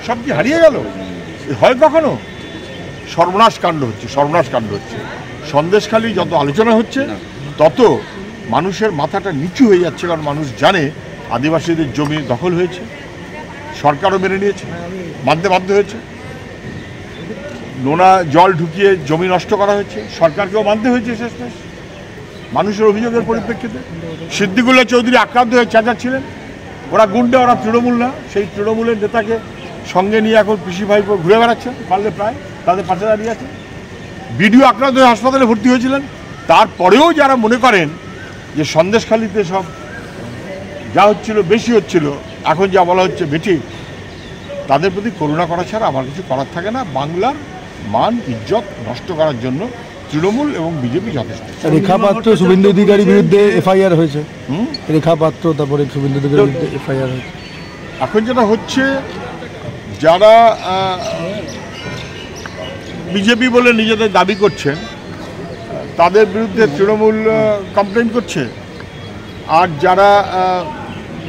সব কি হারিয়ে গেল? হয় কখনো? সর্বনাশ কাণ্ড হচ্ছে, সর্বনাশ কাণ্ড হচ্ছে। সন্দেশখালি যত আলোচনা হচ্ছে তত মানুষের মাথাটা নিচু হয়ে যাচ্ছে, কারণ মানুষ জানে আদিবাসীদের জমি দখল হয়েছে, সরকারও মেনে নিয়েছে, মানতে বাধ্য হয়েছে। নোনা জল ঢুকিয়ে জমি নষ্ট করা হয়েছে, সরকারকেও মানতে হয়েছে শেষমেশ মানুষের অভিযোগের পরিপ্রেক্ষিতে। সিদ্দিকুল্লাহ চৌধুরী আক্রান্ত হয়ে চেঁচাচ্ছিলেন, ওরা গুন্ডা, ওরা তৃণমূল না। সেই তৃণমূলের নেতাকে সঙ্গে নিয়ে এখন পিসি ভাইপো ঘুরে বেড়াচ্ছেন, পারলে প্রায় তাদের পাশে দাঁড়িয়ে আছে। বিডিও আক্রান্ত হয়ে হাসপাতালে ভর্তি হয়েছিলেন। তারপরেও যারা মনে করেন যে সন্দেশখালিতে সব যা হচ্ছিল বেশি হচ্ছিল, এখন যা বলা হচ্ছে বেঠিক, তাদের প্রতি করুণা করা ছাড়া আমার কিছু করার থাকে না। বাংলার মান ইজ্জত নষ্ট করার জন্য তৃণমূল এবং বিজেপি যথেষ্ট। রেখা পাত্র, শুভেন্দু অধিকারীর বিরুদ্ধে এফআইআর হয়েছে। রেখা পাত্র, তারপরে শুভেন্দু অধিকারীর বিরুদ্ধে এফআইআর হয়েছে। এখন যেটা হচ্ছে, যারা বিজেপি বলে নিজেদের দাবি করছেন তাদের বিরুদ্ধে তৃণমূল কমপ্লেন করছে, আর যারা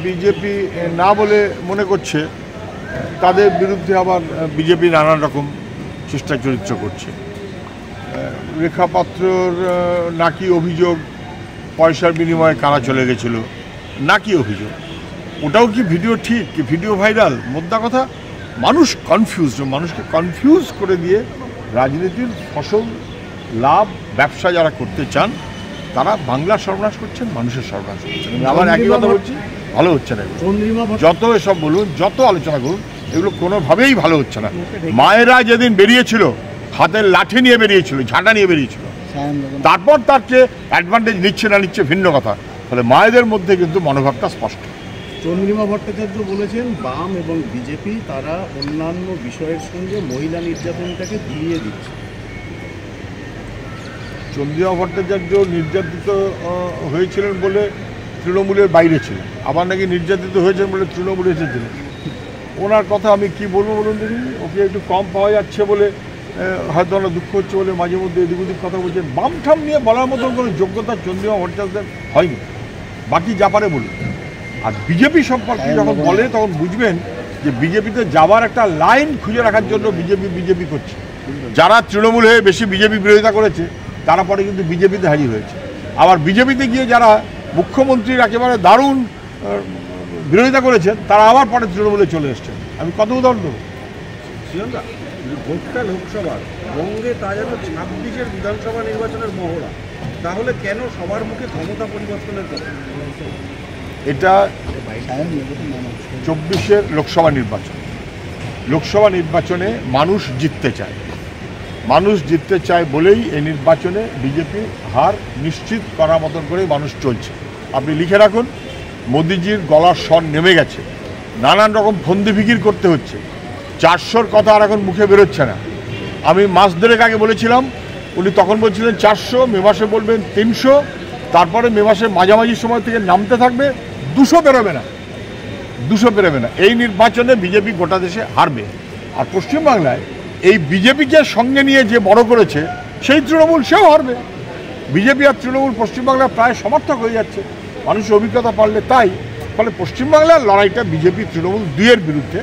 বিজেপি না বলে মনে করছে তাদের বিরুদ্ধে আবার বিজেপি নানান রকম চেষ্টা চরিত্র করছে। রেখা পাত্রর নাকি অভিযোগ পয়সার বিনিময়ে কারা চলে গেছিল, নাকি অভিযোগ, ওটাও কি ভিডিও ঠিক, কি ভিডিও ভাইরাল? মোদ্দা কথা, মানুষ কনফিউজ, মানুষকে কনফিউজ করে দিয়ে রাজনীতির ফসল লাভ ব্যবসা যারা করতে চান তারা বাংলার সর্বনাশ করছেন, মানুষের সর্বনাশ করছেন। আবার একই কথা বলছি, ভালো হচ্ছে না। যত এসব বলুন, যত আলোচনা করুন, এগুলো কোনোভাবেই ভালো হচ্ছে না। মায়েরা যেদিন বেরিয়েছিল হাতের লাঠি নিয়ে বেরিয়েছিল, ঝাঁটা নিয়ে বেরিয়েছিল, তারপর তারকে অ্যাডভান্টেজ নিচ্ছে না নিচ্ছে ভিন্ন কথা। ফলে মায়েদের মধ্যে কিন্তু মনোভাবটা স্পষ্ট। চন্দ্রিমা ভট্টাচার্য বলেছেন বাম এবং বিজেপি তারা অন্যান্য বিষয়ের সঙ্গে মহিলা নির্যাতনটাকে ভিড়িয়ে দিচ্ছে। চন্দ্রিমা ভট্টাচার্য নির্যাতিত হয়েছিলেন বলে তৃণমূলের বাইরে ছিলেন, আবার নাকি নির্যাতিত হয়েছেন বলে তৃণমূলে এসেছিলেন। ওনার কথা আমি কি বলবো বলুন দেখি? ওকে একটু কম পাওয়া যাচ্ছে বলে হয়তো ওনার দুঃখ হচ্ছে বলে মাঝে মধ্যে এদিক ওদিক কথা বলছেন। বামঠাম নিয়ে বলার মতন কোনো যোগ্যতা চন্দ্রিমা ভট্টাচার্যের হয়নি, বাকি যা পারে বলুন। আর বিজেপি সম্পর্কে যখন বলে তখন বুঝবেন যে বিজেপিতে যাওয়ার একটা লাইন খুঁজে রাখার জন্য বিজেপি করছে। যারা তৃণমূল হয়ে বেশি বিজেপি বিরোধিতা করেছে তারা পরে কিন্তু বিজেপিতে হাজির হয়েছে। আবার বিজেপিতে গিয়ে যারা মুখ্যমন্ত্রীর একেবারে দারুণ বিরোধিতা করেছেন তারা আবার পরে তৃণমূলে চলে এসছেন। আমি কত উদাহরণ দেবো? ভোটটা লোকসভার, বঙ্গে তা যেন 26-এর বিধানসভা নির্বাচনের মহড়া, তাহলে কেন সবার মুখে ক্ষমতা পরিবর্তনের কথা? এটা 24-এর লোকসভা নির্বাচন। লোকসভা নির্বাচনে মানুষ জিততে চায়, মানুষ জিততে চায় বলেই এই নির্বাচনে বিজেপি হার নিশ্চিত করার মতন করেই মানুষ চলছে। আপনি লিখে রাখুন, মোদিজির গলার স্বর নেমে গেছে, নানান রকম ফন্দি ফিকির করতে হচ্ছে। 400-র কথা আর এখন মুখে বেরোচ্ছে না। আমি মাস দেড়েক আগে বলেছিলাম, উনি তখন বলছিলেন 400, মে মাসে বলবেন 300, তারপরে মে মাসের মাঝামাঝি সময় থেকে নামতে থাকবে, 200 বেরোবে না, 200 বেরোবে না। এই নির্বাচনে বিজেপি গোটা দেশে হারবে। আর পশ্চিমবাংলায় এই বিজেপিকে সঙ্গে নিয়ে যে বড় করেছে সেই তৃণমূল, সেও হারবে। বিজেপি আর তৃণমূল পশ্চিমবাংলায় প্রায় সমর্থক হয়ে যাচ্ছে, মানুষের অভিজ্ঞতা পারলে তাই। ফলে পশ্চিমবাংলার লড়াইটা বিজেপি তৃণমূল দুইয়ের বিরুদ্ধে,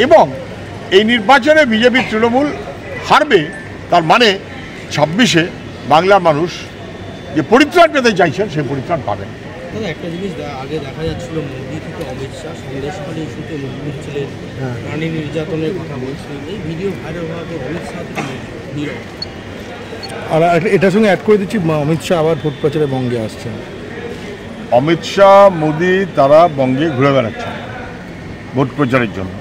এবং এই নির্বাচনে বিজেপি তৃণমূল হারবে। তার মানে 26-এ বাংলার মানুষ যে পরিত্রাণ পেতে চাইছেন সেই পরিত্রাণ পাবেন। একটা জিনিস আগে দেখা যাচ্ছিল, মোদি থেকে অমিত শাহ সন্দেশখালী ইস্যুতে মুখ দিচ্ছিলেন, নারী নির্যাতনের কথা বলছিলেন। এই ভিডিও ভাইরাল হওয়াতে অমিত শাহ নীরব। আর এটার সঙ্গে অ্যাড করে দিচ্ছি, অমিত শাহ আবার ভোট প্রচারে বঙ্গে আসছেন। অমিত শাহ, মোদি তারা বঙ্গে ঘুরে বেড়াচ্ছেন ভোট প্রচারের জন্য।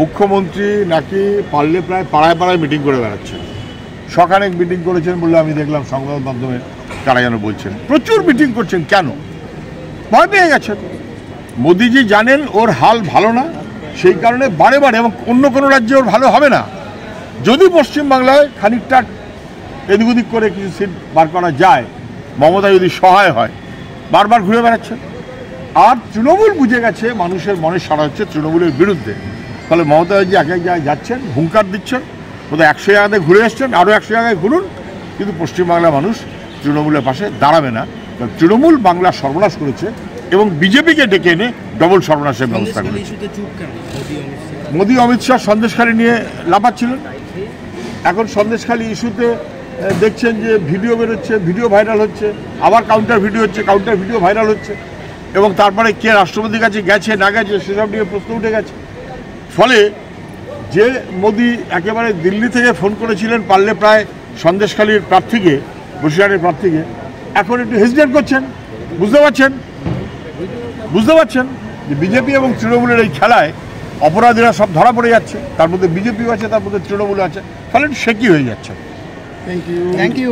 মুখ্যমন্ত্রী নাকি পারলে প্রায় পাড়ায় পাড়ায় মিটিং করে বেড়াচ্ছেন। সকালে মিটিং করেছেন বলে আমি দেখলাম সংবাদ মাধ্যমে কারা যেন বলছেন। প্রচুর মিটিং করছেন, কেন? ভয় পেয়ে গেছেন। মোদিজি জানেন ওর হাল ভালো না, সেই কারণে বারে বারে, এবং অন্য কোনো রাজ্যে ওর ভালো হবে না। যদি পশ্চিমবাংলায় খানিকটা এদিক ওদিক করে কিছু সিট বার করা যায়, মমতা যদি সহায় হয়, বারবার ঘুরে বেড়াচ্ছেন। আর তৃণমূল বুঝে গেছে মানুষের মনে সাড়া হচ্ছে তৃণমূলের বিরুদ্ধে। ফলে মমতা ব্যানার্জি এক এক জায়গায় যাচ্ছেন, হুঙ্কার দিচ্ছেন, কোথাও 100 জায়গাতে ঘুরে এসছেন, আরও 100 জায়গায় ঘুরুন, কিন্তু পশ্চিমবাংলার মানুষ তৃণমূলের পাশে দাঁড়াবে না। তৃণমূল বাংলা সর্বনাশ করেছে এবং বিজেপিকে ডেকে এনে ডবল সর্বনাশের ব্যবস্থা করেছে। মোদি অমিত শাহ সন্দেশখালী নিয়ে লাফাচ্ছিলেন। এখন সন্দেশখালী ইস্যুতে দেখছেন যে ভিডিও বেরোচ্ছে, ভিডিও ভাইরাল হচ্ছে, আবার কাউন্টার ভিডিও হচ্ছে, কাউন্টার ভিডিও ভাইরাল হচ্ছে, এবং তারপরে কে রাষ্ট্রপতির কাছে গেছে না গেছে সেসব নিয়ে প্রশ্ন উঠে গেছে। ফলে যে মোদি একেবারে দিল্লি থেকে ফোন করেছিলেন পারলে প্রায় সন্দেশখালীর প্রার্থীকে, বসিরহাটের প্রার্থীকে, এখন একটু হেজিটেট করছেন। বুঝতে পারছেন যে বিজেপি এবং তৃণমূলের এই খেলায় অপরাধীরা সব ধরা পড়ে যাচ্ছে, তার মধ্যে বিজেপিও আছে, তার মধ্যে তৃণমূল আছে, ফলে একটু শেকি হয়ে যাচ্ছে। Thank you.